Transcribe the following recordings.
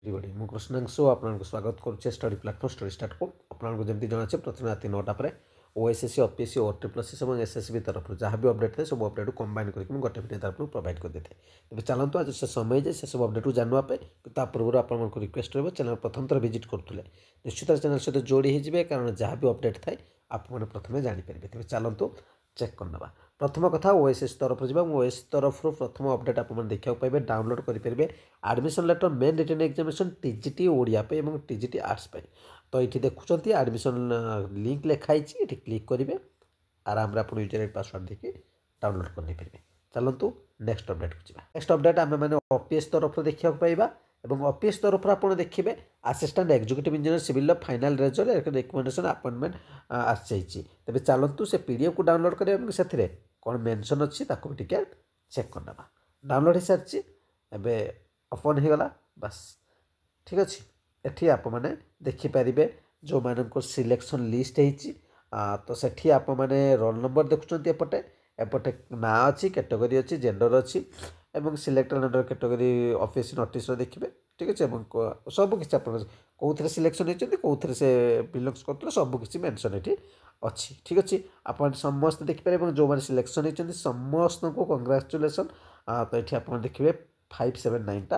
Everybody मु कृष्णांशु आपको स्वागत करुचे स्टडी प्लाटफर्म स्टडी स्टार्ट को आपको जमी जाना प्रथम रात 9टा पर ओएसएससी ओपीएससी ओट्रिपलएससी और एसएसबी तरफ जहाँ भी अपडेट थे सब अपडेट कंबाइन करके गोटे भिडियो तरफ प्रोवाइड कर देते तेज चलते आज से समय जे से सब अपडेट जानवाई पूर्व आपको रिक्वेस्ट रहा चैनल प्रथम थर विजिट करुले निश्चित चैनल सहित जोड़ी होते कारण जहाँ भी अपडेट थाए आपने प्रथम जानीपारे तेज चलतु चेक करना प्रथम कथा ओएसएस तरफ जा ओएस तरफ प्रथम अपडेट आप देखा पाए डाउनलोड करेंगे admission letter main written examination TGT Odia और टीजीटी आर्ट्स तो ये देखुं एडमिशन लिंक लिखाई ये क्लिक करेंगे आराम आप यूजर आईडी पासवर्ड देखिए डाउनलोड कर चलतु नेक्स्ट अपडेट को नेक्स्ट अपडेट आम मैंने ओपीएस तरफ देखा पाइबा और ओपीएस तरफ आप देखिए assistant executive engineer civil final result recommendation appointment आसी तेज चलतु से पीडीएफ को डाउनलोड करेंगे से कौन मेंशन अच्छी भी टे चेक करना डाउनलोड हो सारी एवं ओपन हो गला बस ठीक अच्छे एठी आप मैंने देखिपारे जो मानक सिलेक्शन लिस्ट तो सेठी आप मैंने रोल नंबर देखुं एपटे एपटे ना अच्छी कैटेगरी अच्छी जेंडर अच्छी एवं selected under category office notice देखिए ठीक अच्छे सबकि आप कौन सिलेक्शन होती कौन से बिलंग्स करते सबकि मेनसन ये अच्छी ठीक अच्छे आप समस्त देखिपारे जो मैंने सिलेक्शन होती समस्त को कंग्राचुलेसन तो ये आप देखिए 579टा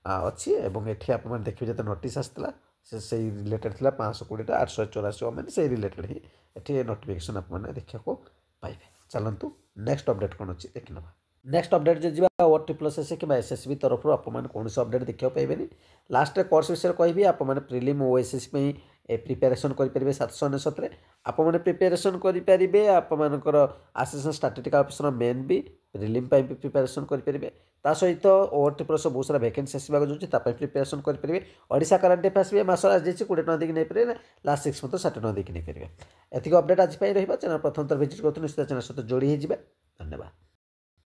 अच्छी एवं ये आप देखिए जो नोटिस आसाला से रिलेटेड थी 520टा 884 मैंने से रिलेटेड ही ये नोटिफिकेशन आप देखा पाइबे चलतु नेक्स्ट अपडेट कौन अच्छी देखी ना नेक्स्ट अपडेट जो जी ओट्रिपलएससी कि एसएसबी तरफ आपने कौन से अपडेट देखा पाइबे लास्ट कोर्स विषय कहि आपने प्रिलिम ओएसएससी प्रिपेरेसन करेंगे 799 आपने प्रिपेरेसन करेंगे आपर असिस्टेंट स्टैटिस्टिकल ऑफिसर मेन भी प्रिलिम भी प्रिपेरेसन करेंगे ता सहित ओट्रिपलएस बहुत सारा वैकेंसी आसवाक जाऊँगी प्रिपेरेसन करेंगे ओडिशा करंट अफेयर्स भी मास आज 20 टका देकी नहीं पारे लास्ट 6 मंथ 60 टका देकी नहीं पारे एतिक अपडेट आज रहा चैनल प्रथम थर विजिट करते निश्चित चैनल सहित जोड़ी धन्यवाद।